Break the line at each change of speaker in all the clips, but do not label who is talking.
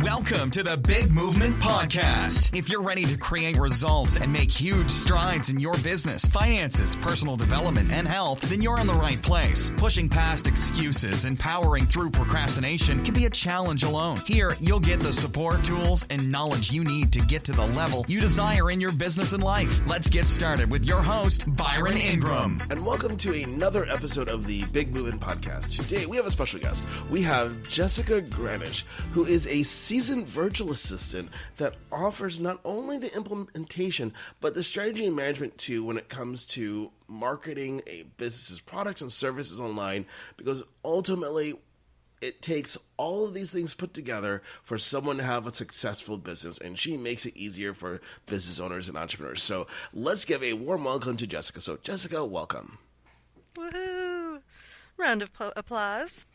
Welcome to the Big Movement Podcast. If you're ready to create results and make huge strides in your business, finances, personal development, and health, then you're in the right place. Pushing past excuses and powering through procrastination can be a challenge alone. Here, you'll get the support, tools, and knowledge you need to get to the level you desire in your business and life. Let's get started with your host, Byron Ingram.
And welcome to another episode of the Big Movement Podcast. Today, we have a special guest. We have Jessica Granish, who is a seasoned virtual assistant that offers not only the implementation, but the strategy and management too when it comes to marketing a business's products and services online, because ultimately it takes all of these things put together for someone to have a successful business, and she makes it easier for business owners and entrepreneurs. So let's give a warm welcome to Jessica. So Jessica, welcome.
Woohoo! Round of applause.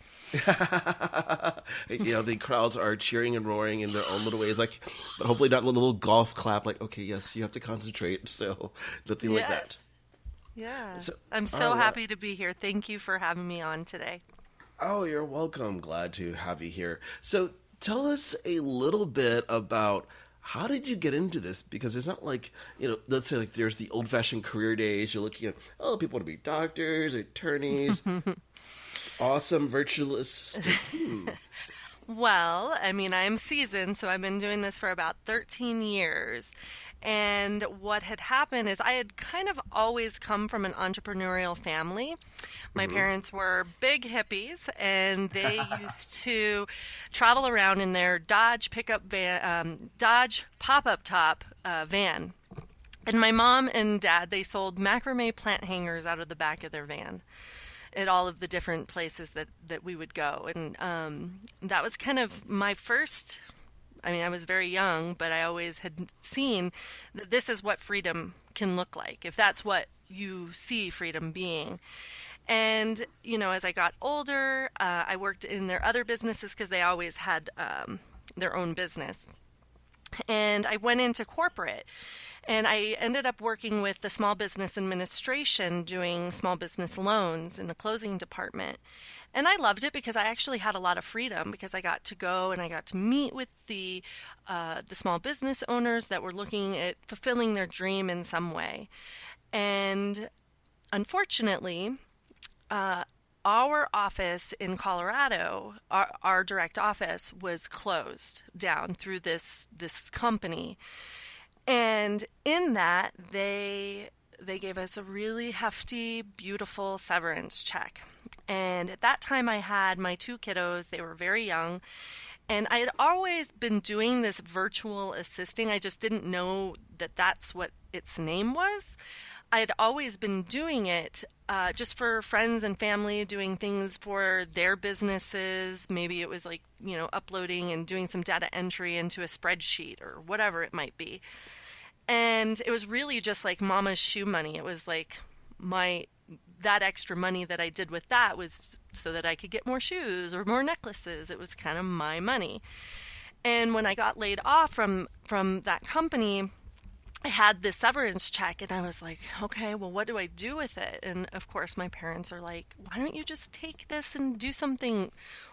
The crowds are cheering and roaring in their own little ways, but hopefully not a little golf clap, okay, yes, you have to concentrate, so nothing like that.
Yeah. I'm so happy to be here. Thank you for having me on today.
Oh, you're welcome. Glad to have you here. So tell us a little bit about how did you get into this? Because it's not like, let's say there's the old-fashioned career days. You're looking at, people want to be doctors, attorneys, awesome virtual assistant.
Well, I'm seasoned, so I've been doing this for about 13 years. And what had happened is I had kind of always come from an entrepreneurial family. My parents were big hippies, and they used to travel around in their Dodge pop-up top van. And my mom and dad, they sold macrame plant hangers out of the back of their van at all of the different places that we would go. And that was kind of my first... I was very young, but I always had seen that this is what freedom can look like, if that's what you see freedom being. And, as I got older, I worked in their other businesses because they always had their own business. And I went into corporate, and I ended up working with the Small Business Administration doing small business loans in the closing department. And I loved it because I actually had a lot of freedom, because I got to go and I got to meet with the small business owners that were looking at fulfilling their dream in some way. And unfortunately, our office in Colorado, our direct office, was closed down through this company. And in that, they gave us a really hefty, beautiful severance check. And at that time, I had my 2 kiddos. They were very young. And I had always been doing this virtual assisting. I just didn't know that that's what its name was. I had always been doing it just for friends and family, doing things for their businesses. Maybe it was uploading and doing some data entry into a spreadsheet or whatever it might be. And it was really just like mama's shoe money. It was like that extra money that I did with that was so that I could get more shoes or more necklaces. It was kind of my money. And when I got laid off from that company, I had this severance check, and I was like, okay, well, what do I do with it? And of course, my parents are like, why don't you just take this and do something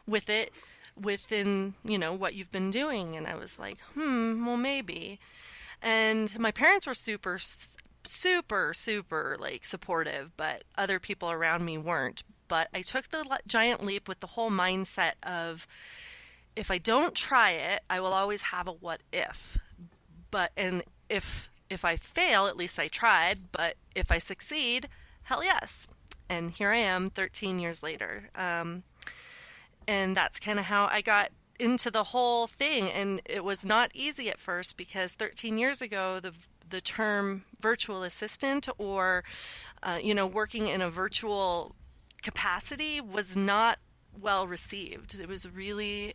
with it within, what you've been doing? And I was like, well, maybe. And my parents were super supportive, but other people around me weren't. But I took the giant leap with the whole mindset of, if I don't try it, I will always have a what if. And if I fail, at least I tried. But if I succeed, hell yes. And here I am 13 years later. And that's kind of how I got into the whole thing. And it was not easy at first, because 13 years ago, the term virtual assistant or, working in a virtual capacity was not well received. It was really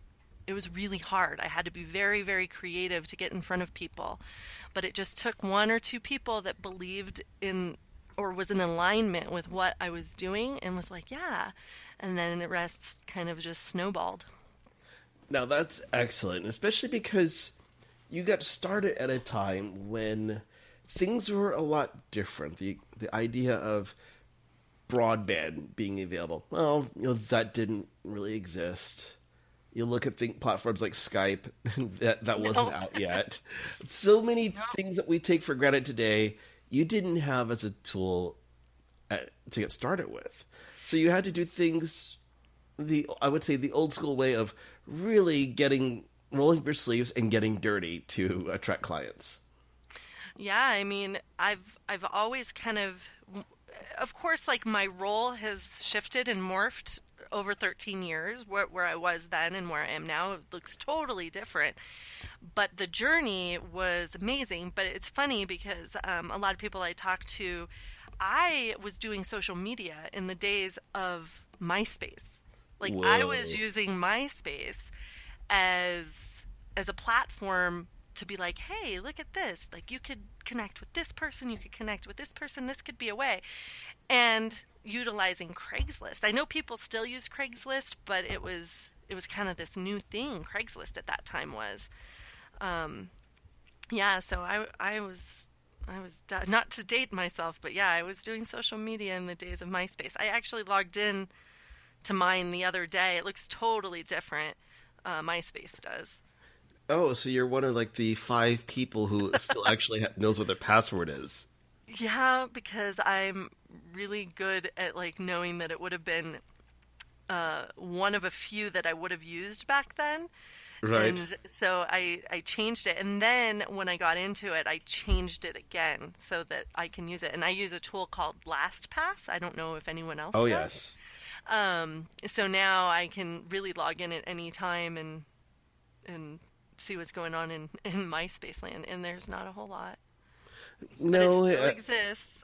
hard. I had to be very, very creative to get in front of people. But it just took 1 or 2 people that believed in or was in alignment with what I was doing and was like, yeah. And then the rest kind of just snowballed.
Now that's excellent, especially because you got started at a time when things were a lot different. The idea of broadband being available, that didn't really exist. You look at platforms like Skype, that wasn't
No.
out yet. So many things that we take for granted today, you didn't have as a tool to get started with. So you had to do things I would say the old school way of really rolling up your sleeves and getting dirty to attract clients.
Yeah, I mean, I've always of course, like my role has shifted and morphed over 13 years, where I was then and where I am now. It looks totally different. But the journey was amazing. But it's funny because a lot of people I talk to, I was doing social media in the days of MySpace. Like I
Whoa.
was using MySpace as a platform to be like, hey, look at this. Like you could connect with this person, you could connect with this person, this could be a way. And utilizing Craigslist. I know people still use Craigslist, but it was kind of this new thing. Craigslist at that time was. Yeah, so I was not to date myself, but yeah, I was doing social media in the days of MySpace. I actually logged in to mine the other day. It looks totally different. MySpace does.
Oh, so you're one of like the 5 people who still actually knows what their password is.
Yeah, because I'm really good at like knowing that it would have been one of a few that I would have used back then.
Right.
And so I changed it. And then when I got into it, I changed it again so that I can use it. And I use a tool called LastPass. I don't know if anyone else
Oh,
does.
yes.
So now I can really log in at any time and see what's going on in MySpace land. And there's not a whole lot.
No,
But it still exists.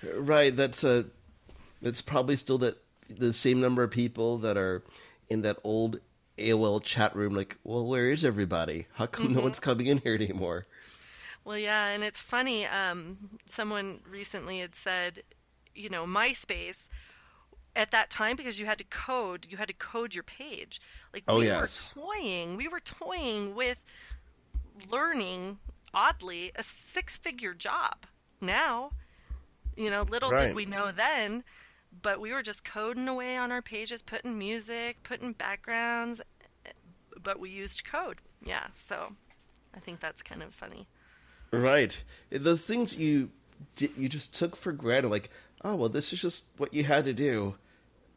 right. That's probably still the same number of people that are in that old AOL chat room. Like, well, where is everybody? How come no one's coming in here anymore?
Well, yeah, and it's funny. Someone recently had said, MySpace at that time, because you had to code your page. Like
Oh,
we
yes.
we were toying with learning, oddly, a 6-figure job. Now, little
Right.
did we know then, but we were just coding away on our pages, putting music, putting backgrounds, but we used code. Yeah, so I think that's kind of funny.
Right. Those things you just took for granted, like, oh, well, this is just what you had to do,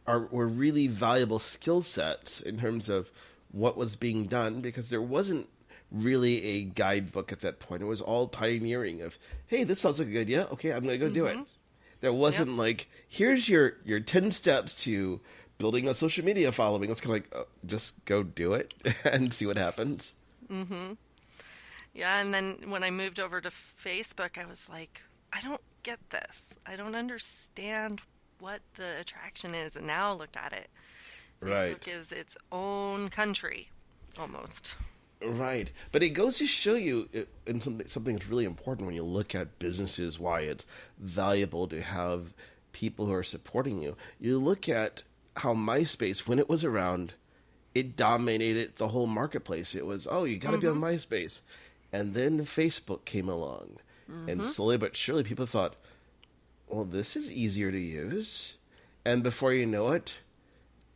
were really valuable skill sets in terms of what was being done, because there wasn't really a guidebook at that point. It was all pioneering of, hey, this sounds like a good idea. Okay, I'm going to go do it. There wasn't like, here's your 10 steps to building a social media following. It's kind of like, oh, just go do it and see what happens.
Yeah, and then when I moved over to Facebook, I was like, I don't get this. I don't understand what the attraction is. And now look at it.
Right.
Facebook is its own country, almost.
Right. But it goes to show you, and something that's really important when you look at businesses, why it's valuable to have people who are supporting you. You look at how MySpace, when it was around, it dominated the whole marketplace. It was, oh, you got to be on MySpace. And then Facebook came along. And slowly but surely people thought, well, this is easier to use. And before you know it,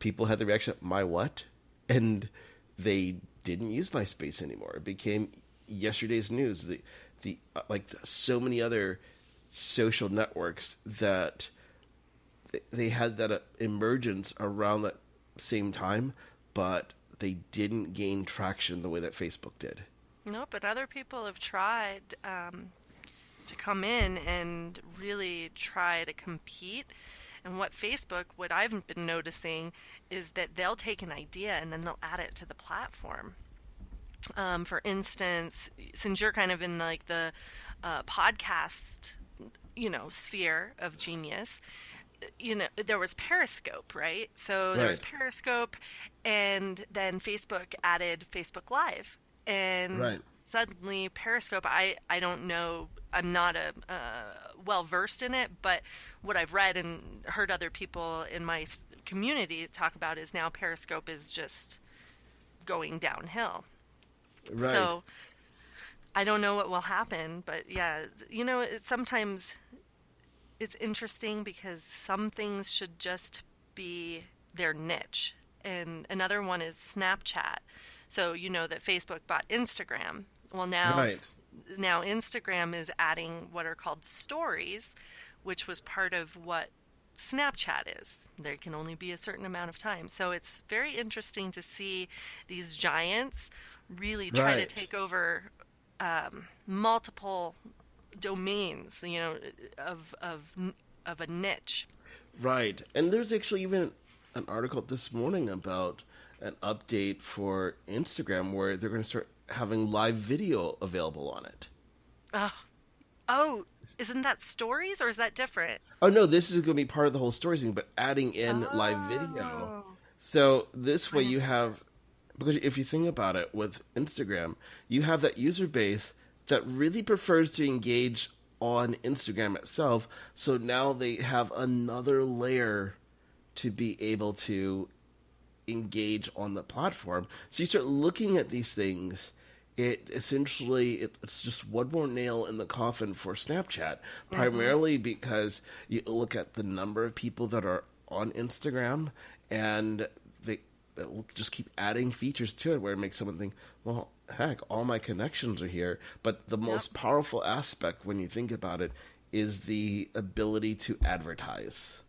people had the reaction, my what? And they didn't use MySpace anymore. It became yesterday's news. Like so many other social networks that they had that emergence around that same time, but they didn't gain traction the way that Facebook did.
No, but other people have tried to come in and really try to compete. And what I've been noticing is that they'll take an idea and then they'll add it to the platform. For instance, since you're kind of in like the podcast, sphere of genius, there was Periscope, right? So there was Periscope, and then Facebook added Facebook Live. And suddenly Periscope, I don't know, I'm not well versed in it, but what I've read and heard other people in my community talk about is now Periscope is just going downhill.
Right.
So I don't know what will happen, but yeah, sometimes it's interesting because some things should just be their niche, and another one is Snapchat. So you know that Facebook bought Instagram. Well,
Right.
now Instagram is adding what are called stories, which was part of what Snapchat is. There can only be a certain amount of time. So it's very interesting to see these giants really try to
Right.
take over multiple domains, of a niche.
Right. And there's actually even an article this morning about an update for Instagram where they're going to start having live video available on it.
Oh, oh, isn't that stories or is that different?
Oh no, this is going to be part of the whole story thing, but adding in live video. So this way you have, because if you think about it with Instagram, you have that user base that really prefers to engage on Instagram itself. So now they have another layer to be able to engage on the platform. So you start looking at these things. It's just one more nail in the coffin for Snapchat, primarily because you look at the number of people that are on Instagram, and they will just keep adding features to it where it makes someone think, well, heck, all my connections are here. But the most powerful aspect when you think about it is the ability to advertise.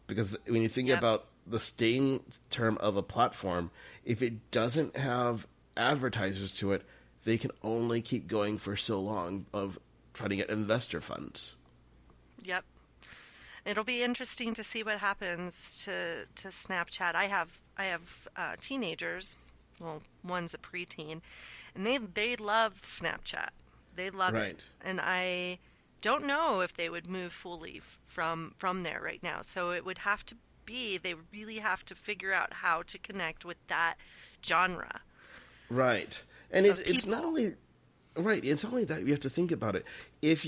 Because when you think about the staying term of a platform, if it doesn't have advertisers to it, they can only keep going for so long of trying to get investor funds.
Yep. It'll be interesting to see what happens to Snapchat. I have teenagers. Well, one's a preteen, and they love Snapchat. They love it, and I don't know if they would move fully from there right now. So it would have to be, they really have to figure out how to connect with that genre.
Right. And it's not only it's not only that. You have to think about it. If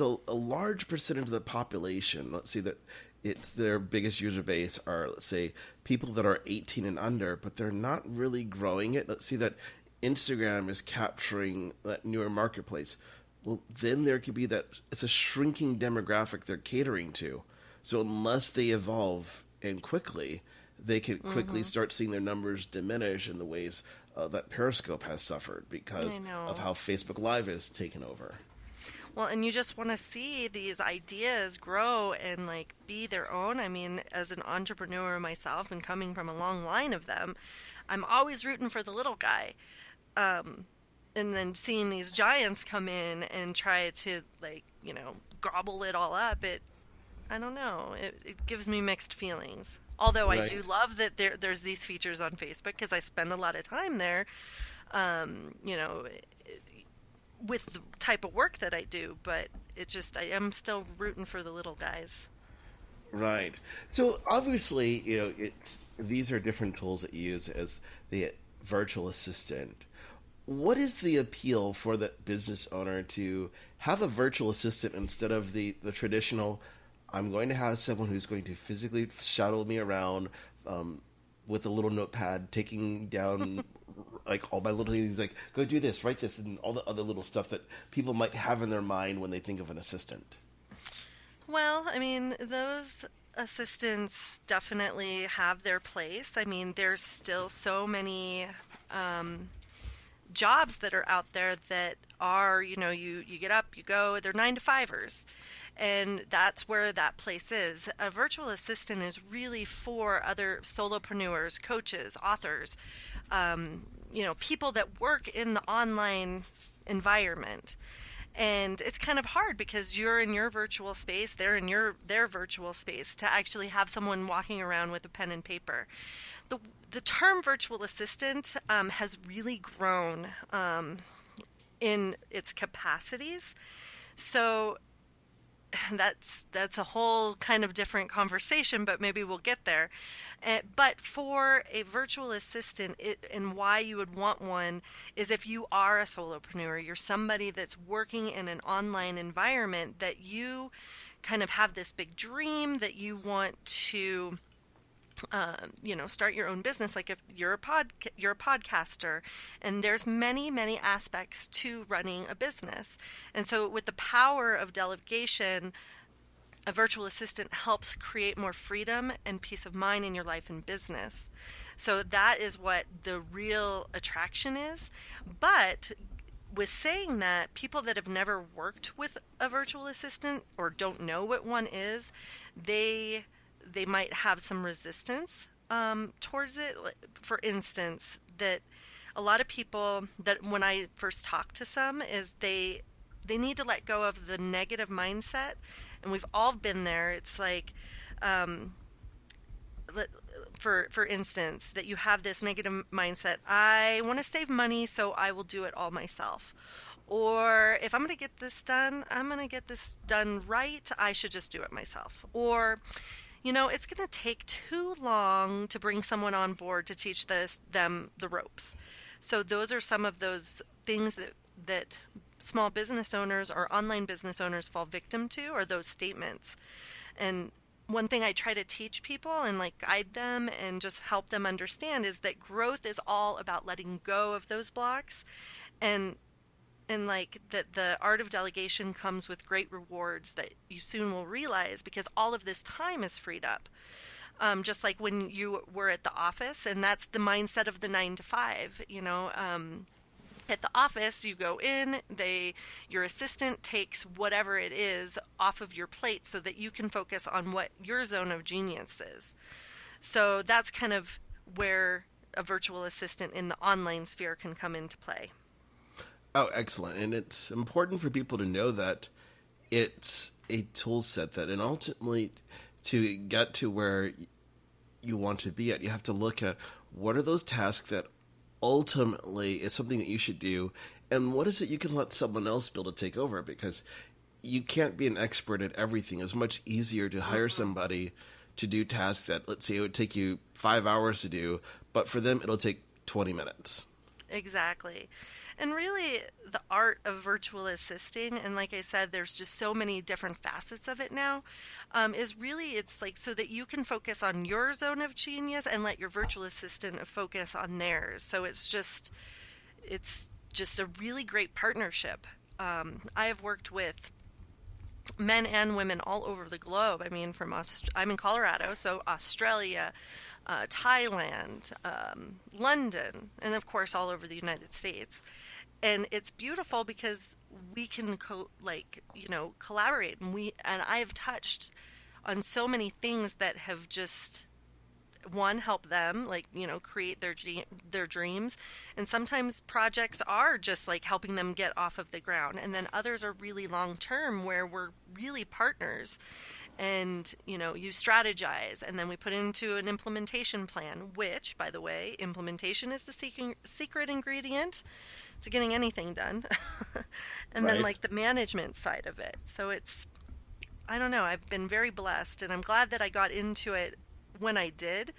a large percentage of the population, let's say that it's their biggest user base are, let's say, people that are 18 and under, but they're not really growing it. Let's see that Instagram is capturing that newer marketplace. Well, then there could be that it's a shrinking demographic they're catering to. So unless they evolve and quickly, they can quickly start seeing their numbers diminish in the ways that Periscope has suffered because of how Facebook Live is taken over.
Well, and you just want to see these ideas grow and be their own. I mean, as an entrepreneur myself and coming from a long line of them, I'm always rooting for the little guy. And then seeing these giants come in and try to gobble it all up, I don't know. It gives me mixed feelings. Although I do love that there's these features on Facebook because I spend a lot of time there, with the type of work that I do. But I am still rooting for the little guys.
Right. So obviously, these are different tools that you use as the virtual assistant. What is the appeal for the business owner to have a virtual assistant instead of the traditional, I'm going to have someone who's going to physically shuttle me around with a little notepad, taking down all my little things, go do this, write this, and all the other little stuff that people might have in their mind when they think of an assistant?
Well, I mean, those assistants definitely have their place. I mean, there's still so many jobs that are out there that are, you get up, you go, they're 9-to-5ers. And that's where that place is. A virtual assistant is really for other solopreneurs, coaches, authors, people that work in the online environment. And it's kind of hard because you're in your virtual space, they're in their virtual space, to actually have someone walking around with a pen and paper. The term virtual assistant has really grown in its capacities. So that's a whole kind of different conversation, but maybe we'll get there. But for a virtual assistant, and why you would want one is if you are a solopreneur, you're somebody that's working in an online environment, that you kind of have this big dream that you want to start your own business. Like if you're a podcaster, and there's many aspects to running a business. And so with the power of delegation, a virtual assistant helps create more freedom and peace of mind in your life and business. So that is what the real attraction is. But with saying that, people that have never worked with a virtual assistant or don't know what one is, they might have some resistance towards it. For instance, that a lot of people that when I first talk to some is they need to let go of the negative mindset, and we've all been there. It's like, for instance, that you have this negative mindset. I want to save money, so I will do it all myself. Or if I'm going to get this done, I'm going to get this done right. I should just do it myself. Or, it's going to take too long to bring someone on board to teach them the ropes. So those are some of those things that small business owners or online business owners fall victim to, are those statements. And one thing I try to teach people and guide them and just help them understand is that growth is all about letting go of those blocks, and that the art of delegation comes with great rewards that you soon will realize, because all of this time is freed up. Just like when you were at the office, and that's the mindset of the 9 to 5, at the office, you go in, your assistant takes whatever it is off of your plate so that you can focus on what your zone of genius is. So that's kind of where a virtual assistant in the online sphere can come into play.
Oh, excellent. And it's important for people to know that it's a tool set that, and ultimately to get to where you want to be at, you have to look at what are those tasks that ultimately is something that you should do, and what is it you can let someone else be able to take over, because you can't be an expert at everything. It's much easier to hire somebody to do tasks that, let's say, it would take you 5 hours to do, but for them it'll take 20 minutes.
Exactly. And really, the art of virtual assisting, and like I said, there's just so many different facets of it now, is really, it's so that you can focus on your zone of genius and let your virtual assistant focus on theirs. So it's just a really great partnership. I have worked with men and women all over the globe. I mean, I'm in Colorado, so Australia, Thailand, London, and of course all over the United States. And it's beautiful because we can collaborate, and I have touched on so many things that have just help them create their dreams, and sometimes projects are just helping them get off of the ground, and then others are really long term where we're really partners. And, you strategize, and then we put into an implementation plan, which, by the way, implementation is the secret ingredient to getting anything done. And
right.
Then, the management side of it. So I don't know, I've been very blessed, and I'm glad that I got into it when I did.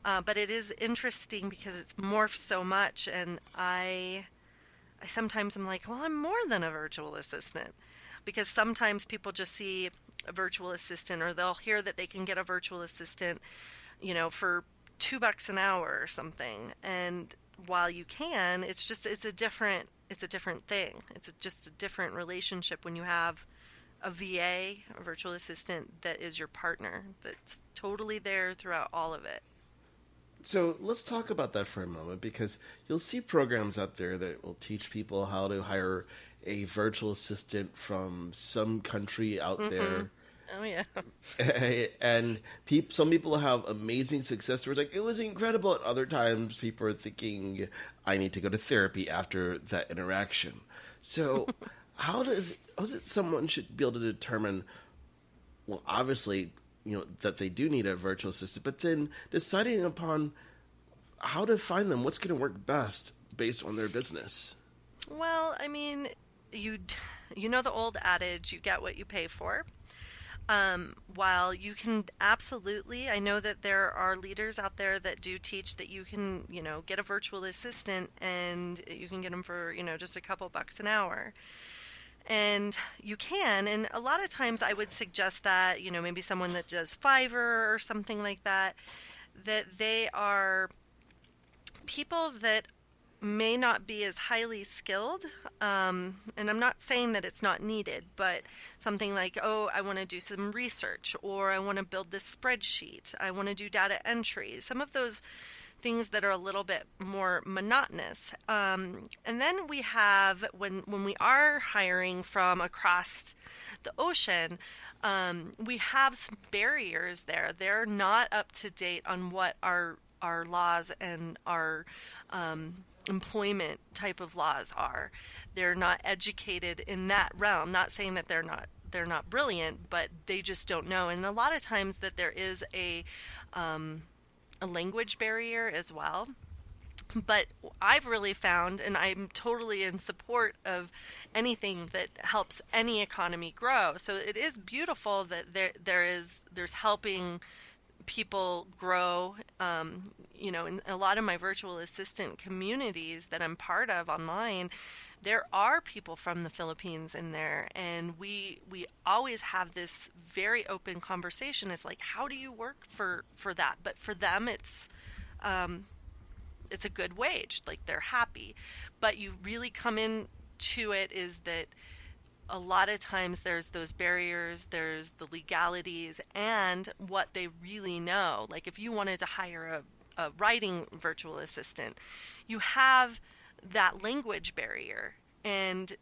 But it is interesting because it's morphed so much, and I sometimes am well, I'm more than a virtual assistant. Because sometimes people just see a virtual assistant, or they'll hear that they can get a virtual assistant, for $2 an hour or something. And while you can, it's a different thing. It's just a different relationship when you have a VA, a virtual assistant, that is your partner, that's totally there throughout all of it.
So let's talk about that for a moment, because you'll see programs out there that will teach people how to hire a virtual assistant from some country out there.
Oh, yeah.
And some people have amazing success stories. It was incredible. At other times, people are thinking, I need to go to therapy after that interaction. So how is it someone should be able to determine, well, obviously, that they do need a virtual assistant, but then deciding upon how to find them, what's going to work best based on their business?
Well, I mean, you know the old adage, you get what you pay for. While you can absolutely, I know that there are leaders out there that do teach that you can, get a virtual assistant, and you can get them for, just a couple bucks an hour. And you can, and a lot of times I would suggest that, maybe someone that does Fiverr or something like that, that they are people that may not be as highly skilled. And I'm not saying that it's not needed, but something like, oh, I want to do some research, or I want to build this spreadsheet, I want to do data entry, some of those things that are a little bit more monotonous. And then we have, when we are hiring from across the ocean, we have some barriers there. They're not up to date on what our laws and our employment type of laws are. They're not educated in that realm. Not saying that they're not brilliant, but they just don't know. And a lot of times that there is a language barrier as well. But I've really found, and I'm totally in support of anything that helps any economy grow. So it is beautiful that there's helping people grow. In a lot of my virtual assistant communities that I'm part of online, there are people from the Philippines in there, and we always have this very open conversation. It's like, how do you work for that? But for them, it's a good wage. Like, they're happy. But you really come into it is that a lot of times there's those barriers, there's the legalities, and what they really know. Like, if you wanted to hire a writing virtual assistant, you have that language barrier, and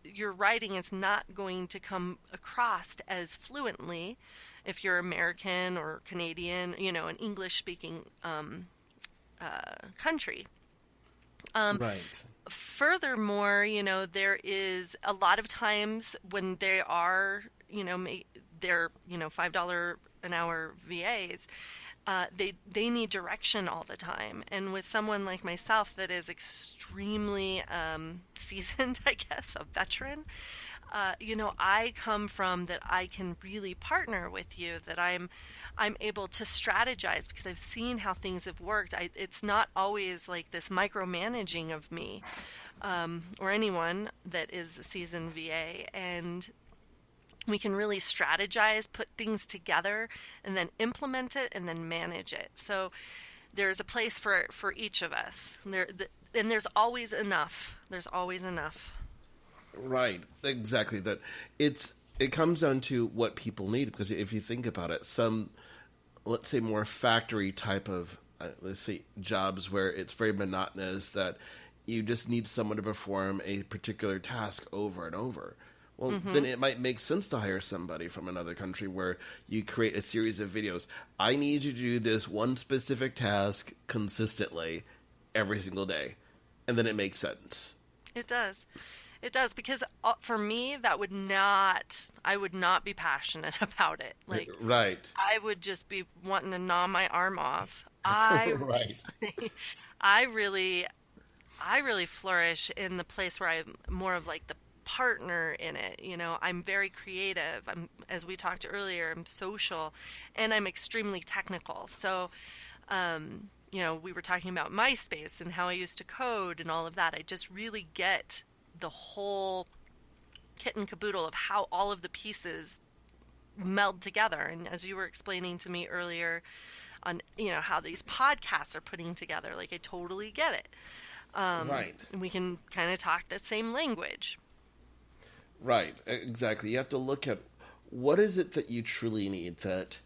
your writing is not going to come across as fluently if you're American or Canadian, an English-speaking country.
Right.
Furthermore, there is a lot of times when they are, they're, $5 an hour VAs, they need direction all the time. And with someone like myself that is extremely seasoned, I guess, a veteran, I come from that I can really partner with you, that I'm able to strategize because I've seen how things have worked. It's not always like this micromanaging of me or anyone that is a seasoned VA, and we can really strategize, put things together, and then implement it and then manage it. So there's a place for each of us. And there's always enough. There's always enough.
Right, exactly. That it comes down to what people need, because if you think about it, some, let's say, more factory type of let's say jobs where it's very monotonous, that you just need someone to perform a particular task over and over. Well, then it might make sense to hire somebody from another country where you create a series of videos. I need you to do this one specific task consistently every single day. And then it makes sense.
It does. It does, because for me, I would not be passionate about it. Like,
right.
I would just be wanting to gnaw my arm off.
Right.
I really flourish in the place where I'm more of like the partner in it. I'm very creative. As we talked earlier, I'm social, and I'm extremely technical. So, we were talking about MySpace and how I used to code and all of that. I just really get the whole kit and caboodle of how all of the pieces meld together. And as you were explaining to me earlier on, how these podcasts are putting together, like, I totally get it.
Right.
And we can kind of talk the same language.
Right, exactly. You have to look at what is it that you truly need, that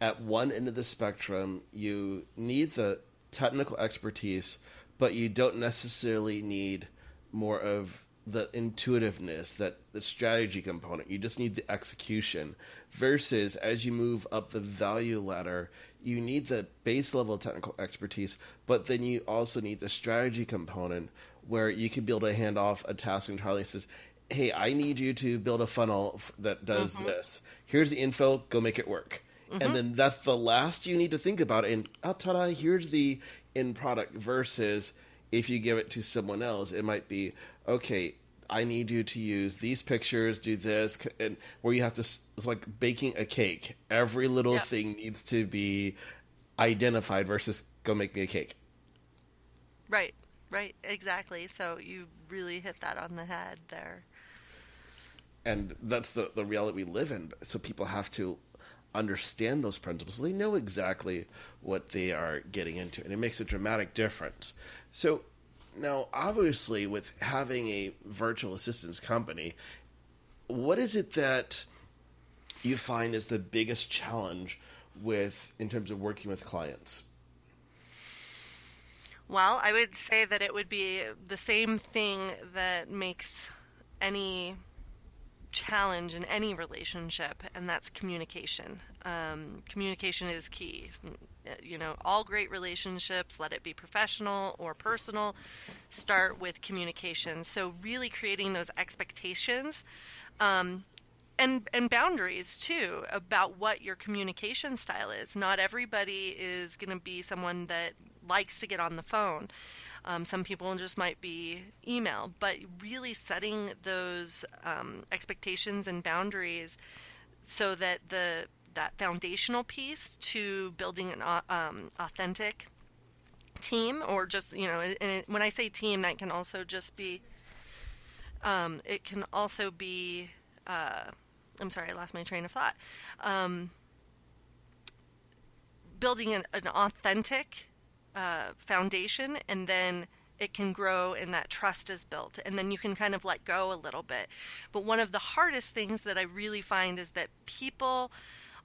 at one end of the spectrum, you need the technical expertise, but you don't necessarily need more of the intuitiveness, that the strategy component. You just need the execution. Versus, as you move up the value ladder, you need the base level technical expertise, but then you also need the strategy component where you can be able to hand off a task entirely and says, hey, I need you to build a funnel that does this. Here's the info, go make it work. And then that's the last you need to think about. And ta-da, here's the end product. Versus if you give it to someone else, it might be, okay, I need you to use these pictures, do this, and where you have to, it's like baking a cake. Every little thing needs to be identified versus go make me a cake.
Right, exactly. So you really hit that on the head there.
And that's the reality we live in. So people have to understand those principles. They know exactly what they are getting into, and it makes a dramatic difference. So Now, obviously, with having a virtual assistance company, what is it that you find is the biggest challenge in terms of working with clients?
Well, I would say that it would be the same thing that makes any challenge in any relationship, and that's communication. Communication is key. All great relationships, let it be professional or personal, start with communication. So really creating those expectations, and boundaries too about what your communication style is. Not everybody is going to be someone that likes to get on the phone. Some people just might be email, but really setting those expectations and boundaries so that that foundational piece to building an authentic team, or just, and when I say team, that can also just be, it can also be, I'm sorry, I lost my train of thought. Building an authentic foundation, and then it can grow and that trust is built, and then you can kind of let go a little bit. But one of the hardest things that I really find is that people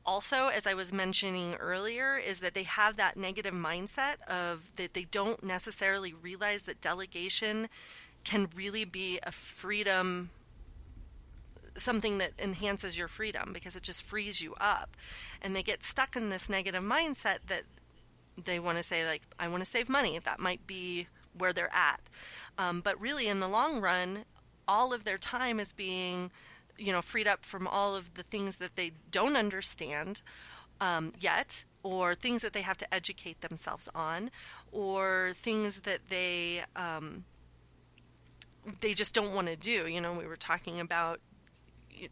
also, as I was mentioning earlier, is that they have that negative mindset of that they don't necessarily realize that delegation can really be a freedom, something that enhances your freedom, because it just frees you up. And they get stuck in this negative mindset that they want to say, like, I want to save money. That might be where they're at. But really, in the long run, all of their time is being, freed up from all of the things that they don't understand yet, or things that they have to educate themselves on, or things that they just don't want to do. We were talking about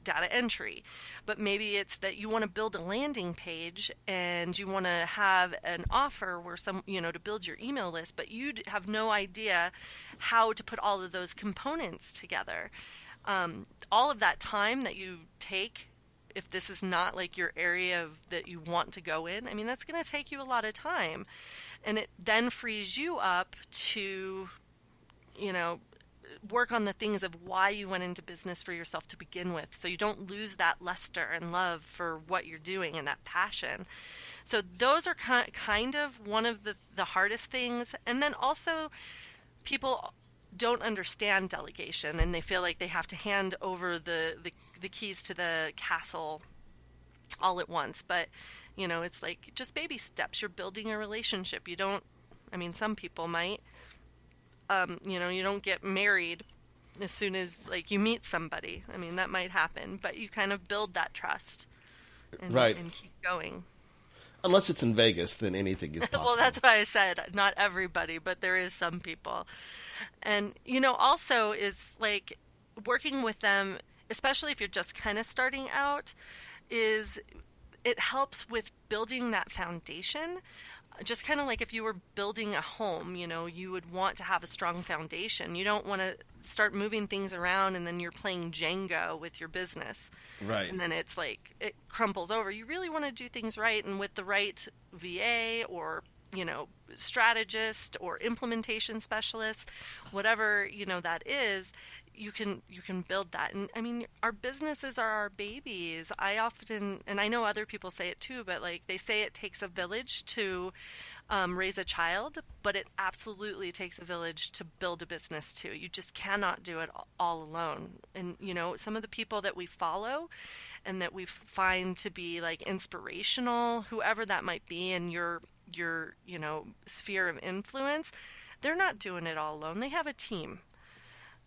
data entry, but maybe it's that you want to build a landing page and you want to have an offer where to build your email list, but you have no idea how to put all of those components together. All of that time that you take, if this is not like your area that you want to go in, that's going to take you a lot of time, and it then frees you up to, work on the things of why you went into business for yourself to begin with, so you don't lose that luster and love for what you're doing and that passion. So those are kind of one of the hardest things. And then also, people don't understand delegation, and they feel like they have to hand over the keys to the castle all at once. But it's like just baby steps. You're building a relationship. You don't, some people might, you don't get married as soon as you meet somebody. That might happen, but you kind of build that trust and,
right,
and keep going.
Unless it's in Vegas, then anything is possible.
Well, that's why I said not everybody, but there is some people. And, also is working with them, especially if you're just kind of starting out, is it helps with building that foundation. Just kind of like if you were building a home, you would want to have a strong foundation. You don't want to start moving things around and then you're playing Jenga with your business.
Right.
And then it's like it crumples over. You really want to do things right, and with the right VA or, strategist or implementation specialist, whatever, that is, you can build that. And our businesses are our babies. I often, and I know other people say it too, but they say it takes a village to raise a child, but it absolutely takes a village to build a business too. You just cannot do it all alone. And some of the people that we follow and that we find to be inspirational, whoever that might be in your sphere of influence, they're not doing it all alone. They have a team.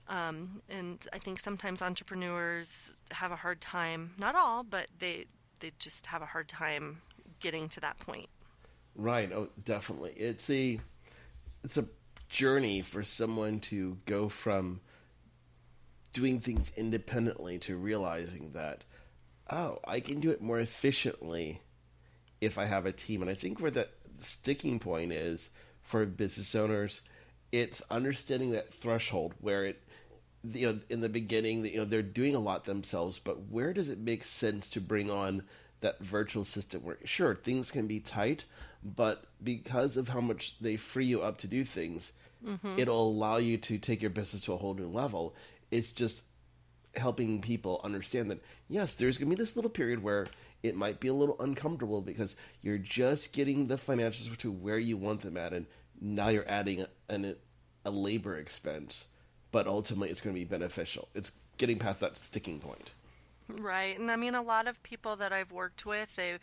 And I think sometimes entrepreneurs have a hard time, not all, but they just have a hard time getting to that point.
Right. Oh, definitely. It's a journey for someone to go from doing things independently to realizing that, I can do it more efficiently if I have a team. And I think where the sticking point is for business owners, it's understanding that threshold where in the beginning, they're doing a lot themselves, but where does it make sense to bring on that virtual assistant where, sure, things can be tight, but because of how much they free you up to do things, it'll allow you to take your business to a whole new level. It's just helping people understand that, yes, there's going to be this little period where it might be a little uncomfortable because you're just getting the financials to where you want them at, and now you're adding a labor expense, but ultimately it's going to be beneficial. It's getting past that sticking point.
Right. And I mean, a lot of people that I've worked with, they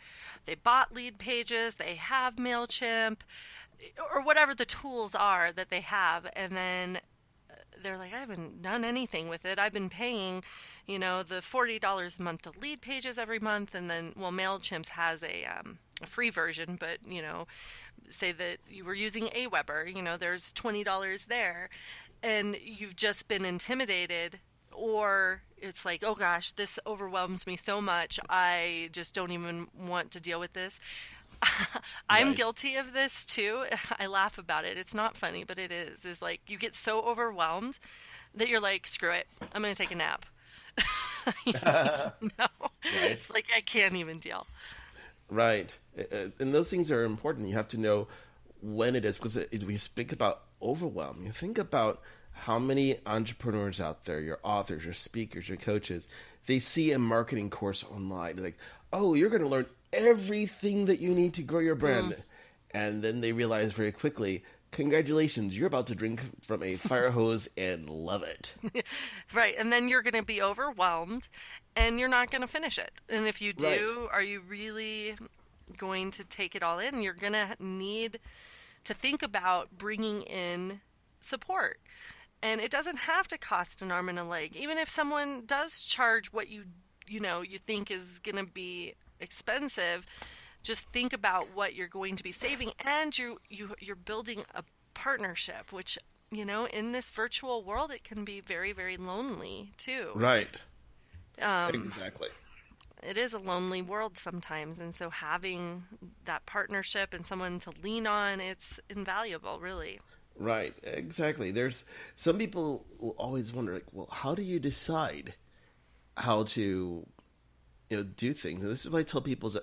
bought lead pages, they have MailChimp, or whatever the tools are that they have, and then they're like, I haven't done anything with it. I've been paying, the $40 a month to lead pages every month, and then, well, MailChimp has a free version, but, say that you were using Aweber, there's $20 there, and you've just been intimidated, or it's like, oh gosh, this overwhelms me so much, I just don't even want to deal with this. I'm guilty of this too. I laugh about it. It's not funny, but it is. It's like you get so overwhelmed that you're like, screw it, I'm going to take a nap. No, it's like I can't even deal.
Right. And those things are important. You have to know when it is, because when you speak about overwhelm, you think about how many entrepreneurs out there, your authors, your speakers, your coaches, they see a marketing course online. They're like, oh, you're going to learn everything that you need to grow your brand. And then they realize very quickly, congratulations, you're about to drink from a fire hose and love it.
Right. And then you're going to be overwhelmed and you're not going to finish it. And if you do, are you really going to take it all in? You're going to need to think about bringing in support. And it doesn't have to cost an arm and a leg. Even if someone does charge what you think is going to be expensive, just think about what you're going to be saving, and you're building a partnership, which in this virtual world it can be very, very lonely too.
Right. Exactly.
It is a lonely world sometimes, and so having that partnership and someone to lean on, it's invaluable, really.
Right. Exactly. There's some people will always wonder, like, well, how do you decide how to do things? And this is what I tell people is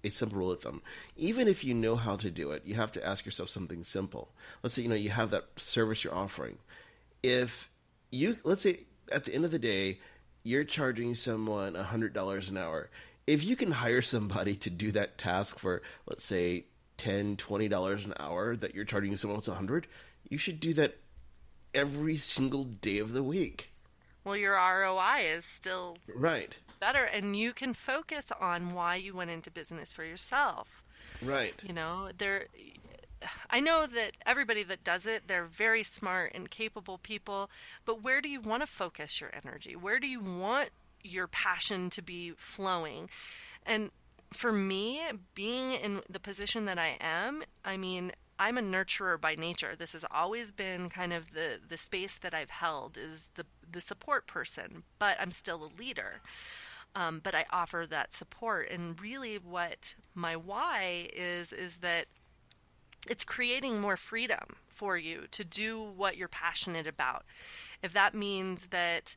a simple rule of thumb. Even if you know how to do it, you have to ask yourself something simple. Let's say, you have that service you're offering. Let's say at the end of the day, you're charging someone $100 an hour. If you can hire somebody to do that task for, let's say, $10, $20 an hour that you're charging someone else $100, you should do that every single day of the week.
Well, your ROI is still
right.
better, and you can focus on why you went into business for yourself.
Right.
I know that everybody that does it, they're very smart and capable people, but where do you want to focus your energy? Where do you want your passion to be flowing? And for me, being in the position that I am, I'm a nurturer by nature. This has always been kind of the space that I've held, is the support person, but I'm still a leader. But I offer that support. And really what my why is that it's creating more freedom for you to do what you're passionate about. If that means that,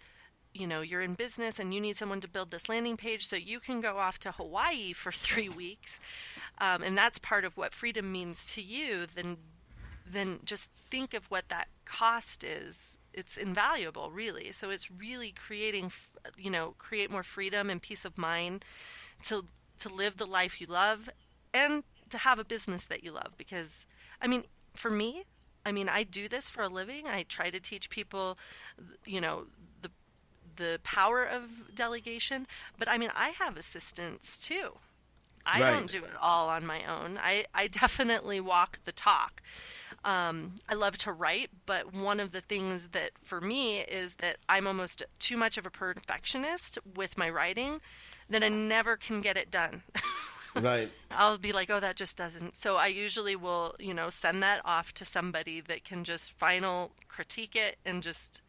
you're in business and you need someone to build this landing page so you can go off to Hawaii for 3 weeks, and that's part of what freedom means to you, then just think of what that cost is. It's invaluable, really. So it's really create more freedom and peace of mind to live the life you love and to have a business that you love. Because, for me, I do this for a living. I try to teach people, the power of delegation. But, I have assistants, too. I don't do it all on my own. I definitely walk the talk. I love to write, but one of the things that for me is that I'm almost too much of a perfectionist with my writing that I never can get it done.
Right.
I'll be like, oh, that just doesn't. So I usually will, send that off to somebody that can just final critique it and just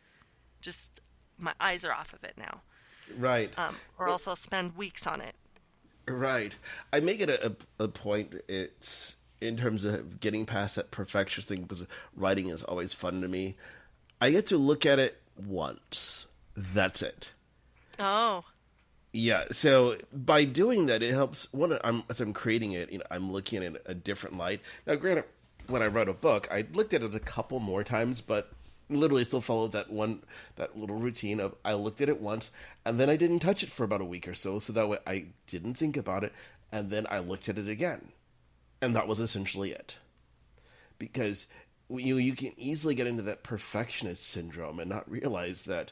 my eyes are off of it now.
Right.
Or else I'll spend weeks on it.
Right. I make it a point. It's in terms of getting past that perfectionist thing, because writing is always fun to me. I get to look at it once. That's it.
Oh.
Yeah. So by doing that, it helps. As I'm creating it, I'm looking at it in a different light. Now, granted, when I wrote a book, I looked at it a couple more times, but literally still followed that little routine of I looked at it once and then I didn't touch it for about a week or so. So that way I didn't think about it. And then I looked at it again. And that was essentially it. Because you can easily get into that perfectionist syndrome and not realize that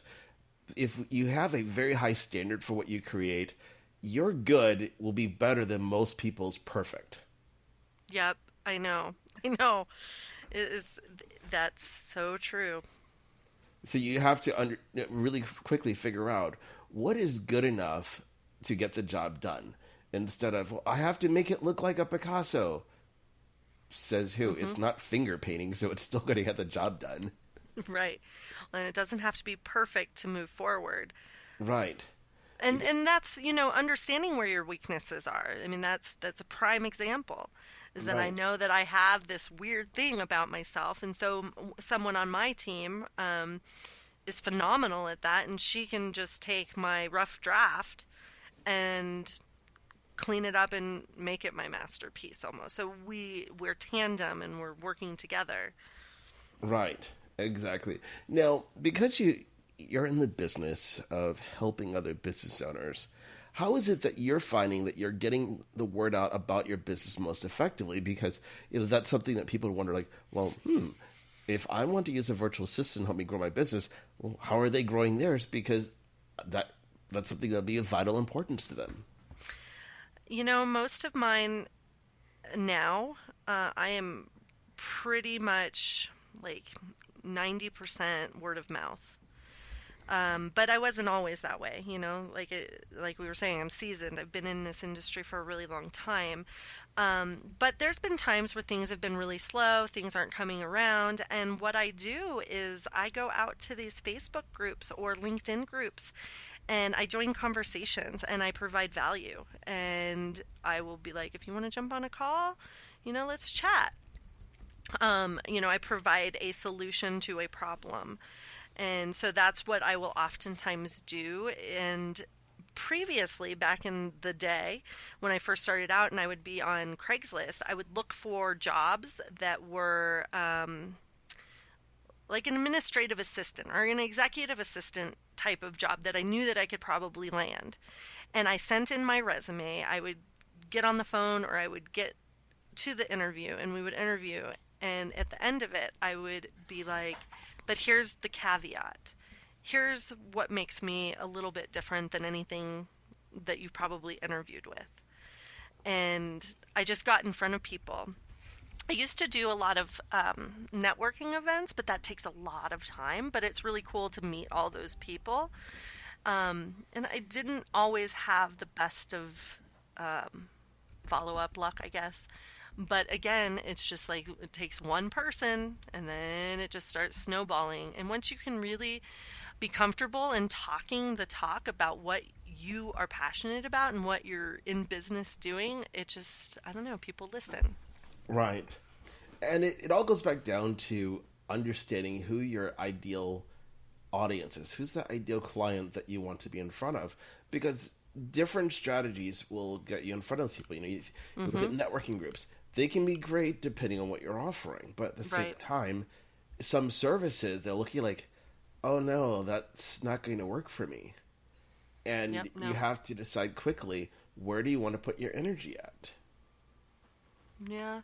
if you have a very high standard for what you create, your good will be better than most people's perfect.
Yep, I know. That's so true.
So you have to really quickly figure out what is good enough to get the job done. Instead of, well, I have to make it look like a Picasso. Says who? It's not finger painting, so it's still going to get the job done.
Right. And it doesn't have to be perfect to move forward.
Right.
And that's, understanding where your weaknesses are. I mean, that's a prime example, is that I know that I have this weird thing about myself. And so someone on my team is phenomenal at that, and she can just take my rough draft and clean it up and make it my masterpiece almost. So we're tandem and we're working together.
Right. Exactly. Now, because you're in the business of helping other business owners, how is it that you're finding that you're getting the word out about your business most effectively? Because that's something that people wonder, like, well, if I want to use a virtual assistant to help me grow my business, well, how are they growing theirs? Because that's something that'll be of vital importance to them.
Most of mine now, I am pretty much like 90% word of mouth. But I wasn't always that way, like we were saying, I'm seasoned. I've been in this industry for a really long time. But there's been times where things have been really slow, things aren't coming around. And what I do is I go out to these Facebook groups or LinkedIn groups, and I join conversations and I provide value. And I will be like, if you want to jump on a call, let's chat. I provide a solution to a problem. And so that's what I will oftentimes do. And previously, back in the day, when I first started out and I would be on Craigslist, I would look for jobs that were like an administrative assistant or an executive assistant type of job that I knew that I could probably land. And I sent in my resume. I would get on the phone or I would get to the interview and we would interview. And at the end of it, I would be like, but here's the caveat. Here's what makes me a little bit different than anything that you've probably interviewed with. And I just got in front of people. I used to do a lot of networking events, but that takes a lot of time. But it's really cool to meet all those people. And I didn't always have the best of follow-up luck, I guess. But again, it's just like it takes one person and then it just starts snowballing. And once you can really be comfortable in talking the talk about what you are passionate about and what you're in business doing, it just, I don't know, people listen.
Right. And it all goes back down to understanding who your ideal audience is. Who's the ideal client that you want to be in front of? Because different strategies will get you in front of people. You look at networking groups. They can be great depending on what you're offering. But at the same time, some services, they'll look at you like, oh no, that's not going to work for me. And you have to decide quickly, where do you want to put your energy at? Yeah.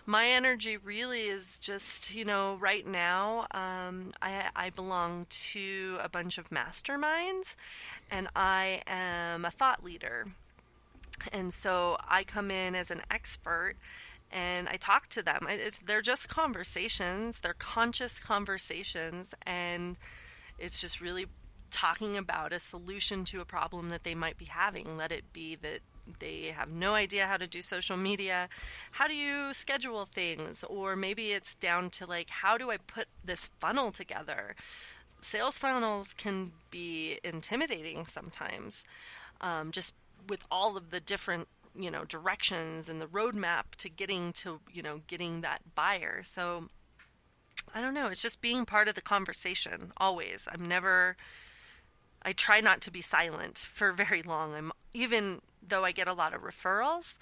My energy really is just, right now, I belong to a bunch of masterminds, and I am a thought leader. And so I come in as an expert, and I talk to them. They're just conversations. They're conscious conversations, and it's just really talking about a solution to a problem that they might be having. Let it be that they have no idea how to do social media. How do you schedule things? Or maybe it's down to like, how do I put this funnel together? Sales funnels can be intimidating sometimes, just with all of the different, directions and the roadmap to getting that buyer. So I don't know. It's just being part of the conversation always. I try not to be silent for very long. Even though I get a lot of referrals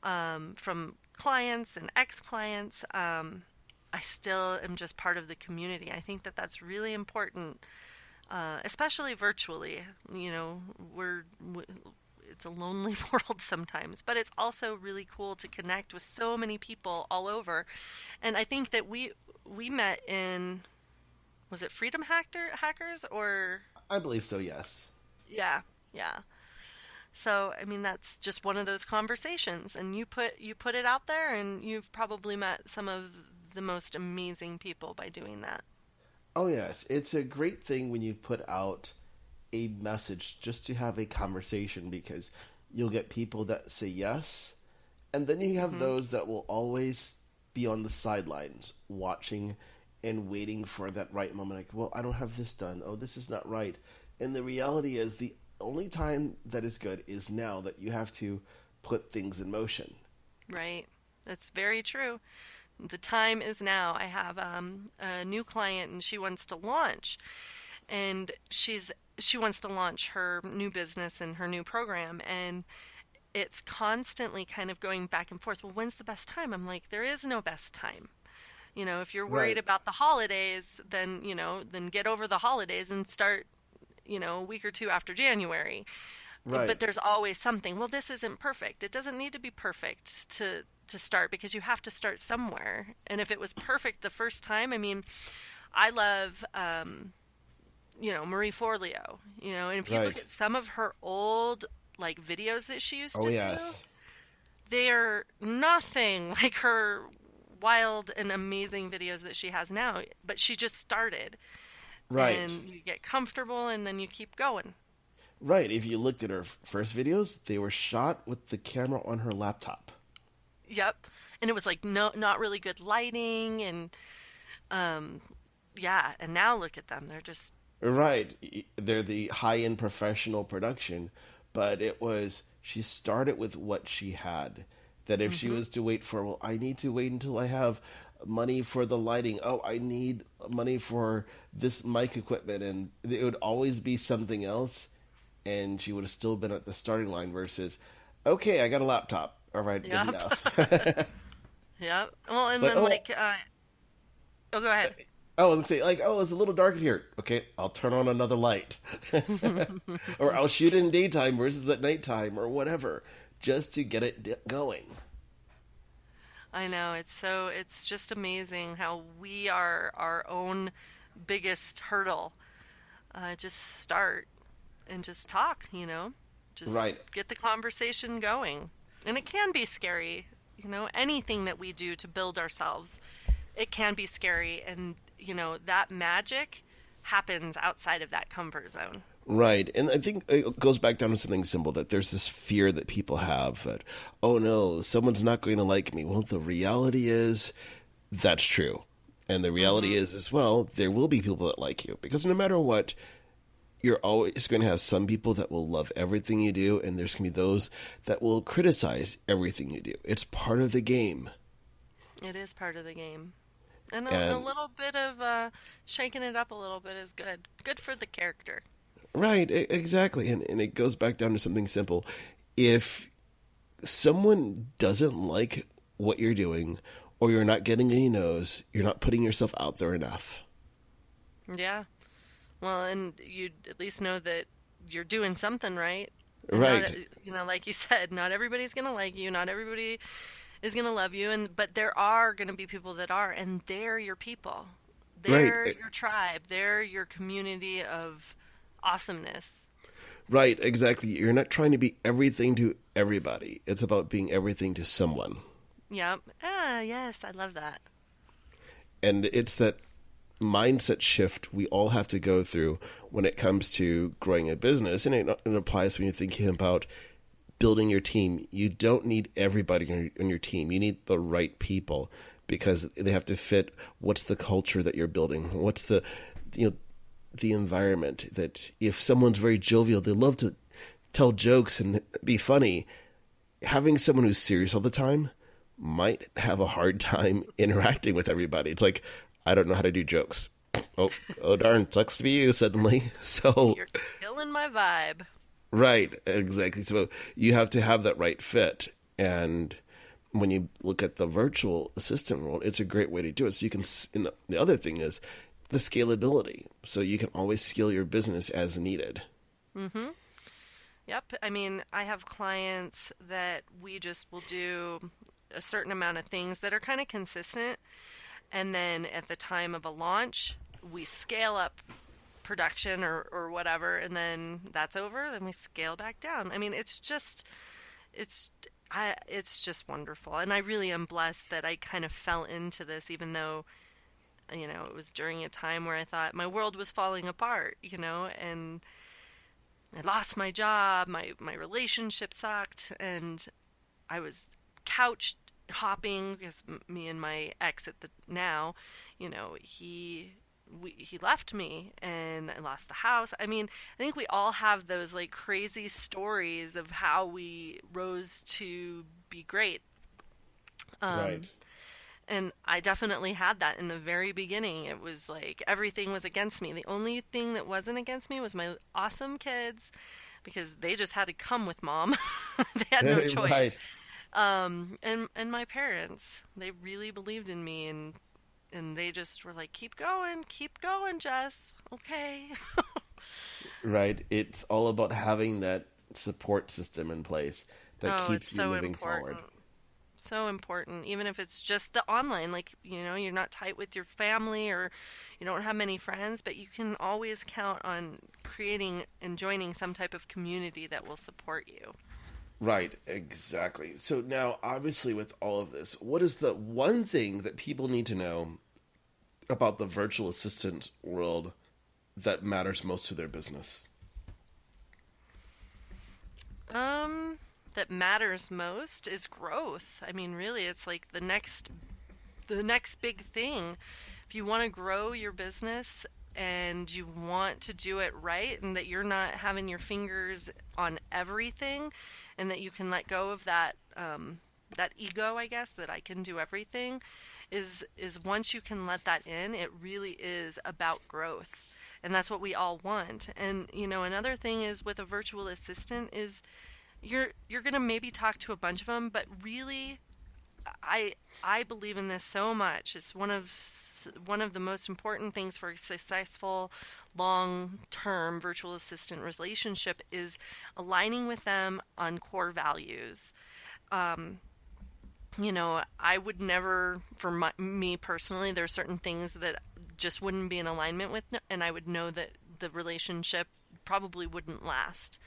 from clients and ex-clients, I still am just part of the community. I think that that's really important, especially virtually. You know, it's a lonely world sometimes, but it's also really cool to connect with so many people all over. And I think that we met in, was it Freedom Hackers or?
I believe so, yes.
Yeah, yeah. So, I mean, that's just one of those conversations, and you put it out there, and you've probably met some of the most amazing people by doing that.
Oh, yes. It's a great thing when you put out a message just to have a conversation, because you'll get people that say yes, and then you have those that will always be on the sidelines watching and waiting for that right moment. Like, well, I don't have this done. Oh, this is not right. And the reality is the only time that is good is now, that you have to put things in motion.
Right. That's very true. The time is now. I have a new client, and she wants to launch. And she wants to launch her new business and her new program. And it's constantly kind of going back and forth. Well, when's the best time? I'm like, there is no best time. You know, if you're worried about the holidays, then, you know, then get over the holidays and start, you know, a week or two after January.
Right.
But there's always something. Well, this isn't perfect. It doesn't need to be perfect to start, because you have to start somewhere. And if it was perfect the first time, I mean, I love, you know, Marie Forleo, you know, and if you look at some of her old, like, videos that she used to do, they're nothing like her wild and amazing videos that she has now, but she just started.
Right.
And you get comfortable, and then you keep going.
Right. If you looked at her first videos, they were shot with the camera on her laptop.
Yep. And it was like not really good lighting, and yeah, and now look at them. They're just
Right. They're the high-end professional production, but she started with what she had. That if she was to wait for, well, I need to wait until I have money for the lighting. Oh, I need money for this mic equipment. And it would always be something else. And she would have still been at the starting line versus, okay, I got a laptop. All right, good enough.
Yeah. Well, and then oh, go ahead.
I was going to say, like, oh, it's a little dark in here. Okay, I'll turn on another light. Or I'll shoot in daytime versus at nighttime or whatever, just to get it going.
I know. It's just amazing how we are our own biggest hurdle. Just start and just talk, you know? Just get the conversation going. And it can be scary, you know, anything that we do to build ourselves, it can be scary. And, you know, that magic happens outside of that comfort zone.
Right. And I think it goes back down to something simple, that there's this fear that people have that, oh no, someone's not going to like me. Well, the reality is that's true. And the reality is as well, there will be people that like you, because no matter what, you're always going to have some people that will love everything you do, and there's going to be those that will criticize everything you do. It's part of the game. It
is part of the game. And a little bit of shaking it up a little bit is good. Good for the character.
Right, exactly. And it goes back down to something simple. If someone doesn't like what you're doing, or you're not getting any no's, you're not putting yourself out there enough.
Yeah. Well, and you at least know that you're doing something right.
Right.
Not, you know, like you said, not everybody's going to like you. Not everybody is going to love you. But there are going to be people that are, and they're your people. They're your tribe. They're your community of awesomeness.
Right, exactly. You're not trying to be everything to everybody. It's about being everything to someone.
Yep. Ah, yes, I love that.
And it's that mindset shift we all have to go through when it comes to growing a business. And it applies when you're thinking about building your team. You don't need everybody on your team. You need the right people, because they have to fit what's the culture that you're building. What's the environment. That if someone's very jovial, they love to tell jokes and be funny. Having someone who's serious all the time might have a hard time interacting with everybody. It's like, I don't know how to do jokes. Oh darn, sucks to be you suddenly. So
you're killing my vibe.
Right, exactly. So you have to have that right fit. And when you look at the virtual assistant world, it's a great way to do it. So you can, and the other thing is the scalability. So you can always scale your business as needed.
Mm-hmm. Yep. I mean, I have clients that we just will do a certain amount of things that are kind of consistent. And then at the time of a launch, we scale up production or whatever. And then that's over. Then we scale back down. I mean, it's just wonderful. And I really am blessed that I kind of fell into this, even though, it was during a time where I thought my world was falling apart, and I lost my job, my relationship sucked, and I was couch hopping because me and my ex he left me and I lost the house. I mean, I think we all have those like crazy stories of how we rose to be great.
Right.
And I definitely had that in the very beginning. It was like everything was against me. The only thing that wasn't against me was my awesome kids, because they just had to come with mom. They had no choice.
Right.
And my parents, they really believed in me, and they just were like, keep going, Jess. Okay.
Right. It's all about having that support system in place that keeps you moving forward.
So important, even if it's just the online, like, you're not tight with your family or you don't have many friends, but you can always count on creating and joining some type of community that will support you.
Right, exactly. So now, obviously, with all of this, what is the one thing that people need to know about the virtual assistant world that matters most to their business?
That matters most is growth. I mean, really, it's like the next big thing. If you want to grow your business and you want to do it right, and that you're not having your fingers on everything, and that you can let go of that ego, I guess, that I can do everything, is once you can let that in, it really is about growth. And that's what we all want. And, another thing is with a virtual assistant is you're going to maybe talk to a bunch of them, but really I believe in this so much. It's one of the most important things for a successful long-term virtual assistant relationship is aligning with them on core values. I would never, for me personally, there are certain things that just wouldn't be in alignment with, and I would know that the relationship probably wouldn't last.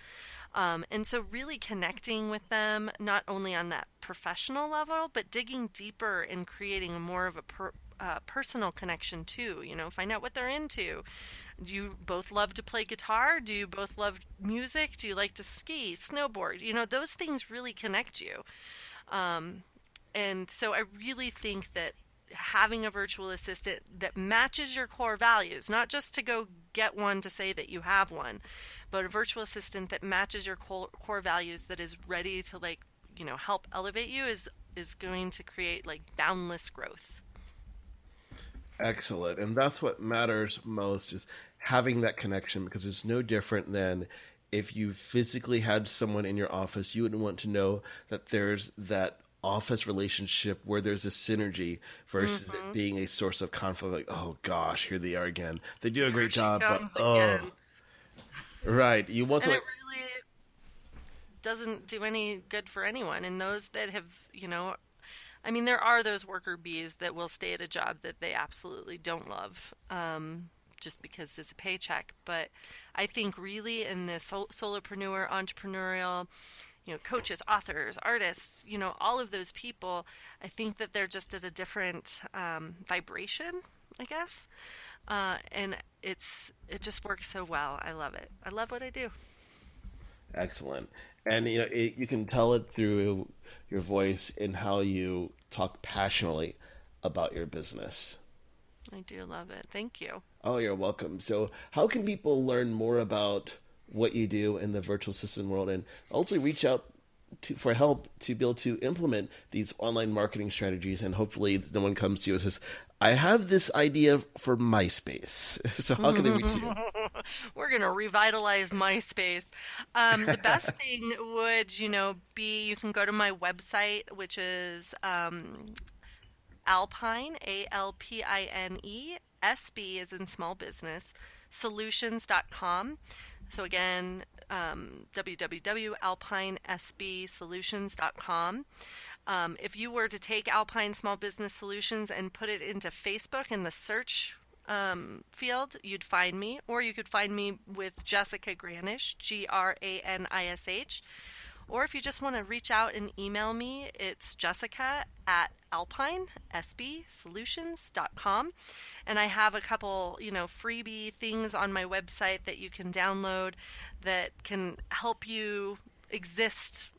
And so really connecting with them, not only on that professional level, but digging deeper and creating more of a personal connection too. Find out what they're into. Do you both love to play guitar? Do you both love music? Do you like to ski, snowboard? Those things really connect you. And so I really think that having a virtual assistant that matches your core values, not just to go get one to say that you have one, but a virtual assistant that matches your core values, that is ready to help elevate you, is going to create boundless growth.
Excellent. And that's what matters most, is having that connection, because it's no different than if you physically had someone in your office. You wouldn't want to know that there's that office relationship where there's a synergy versus it being a source of conflict. Like, oh gosh, here they are again. They do a great job, but right. You want to
it really doesn't do any good for anyone. And those that have, I mean, there are those worker bees that will stay at a job that they absolutely don't love, just because it's a paycheck. But I think really in this solopreneur, entrepreneurial, coaches, authors, artists, all of those people, I think that they're just at a different vibration, I guess. And it just works so well. I love it. I love what I do.
Excellent. And, you can tell it through your voice and how you talk passionately about your business.
I do love it. Thank you.
Oh, you're welcome. So how can people learn more about what you do in the virtual assistant world and ultimately reach out for help to be able to implement these online marketing strategies, and hopefully no one comes to you and says, I have this idea for MySpace. So how can they reach you?
We're going to revitalize MySpace. The best thing would, be you can go to my website, which is Alpine, Alpine, SB is in small business, solutions.com. So again, www.alpinesbsolutions.com. If you were to take Alpine Small Business Solutions and put it into Facebook in the search field, you'd find me, or you could find me with Jessica Granish, Granish. Or if you just want to reach out and email me, it's jessica@alpinesbsolutions.com. And I have a couple, freebie things on my website that you can download that can help you exist,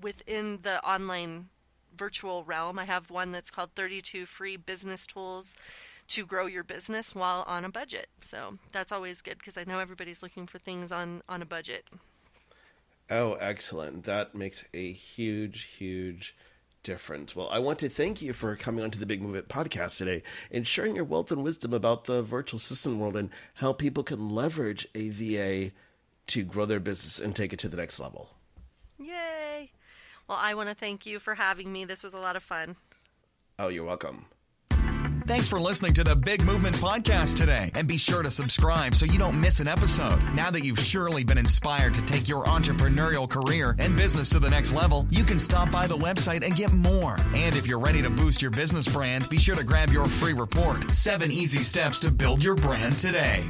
within the online virtual realm. I have one that's called 32 Free Business Tools to Grow Your Business While on a Budget. So that's always good because I know everybody's looking for things on a budget.
Oh, excellent. That makes a huge, huge difference. Well, I want to thank you for coming onto the Big Movement podcast today and sharing your wealth and wisdom about the virtual assistant world and how people can leverage a VA to grow their business and take it to the next level.
Yay! Well, I want to thank you for having me. This was a lot of fun.
Oh, you're welcome.
Thanks for listening to the Big Movement Podcast today. And be sure to subscribe so you don't miss an episode. Now that you've surely been inspired to take your entrepreneurial career and business to the next level, you can stop by the website and get more. And if you're ready to boost your business brand, be sure to grab your free report, 7 Easy Steps to Build Your Brand Today.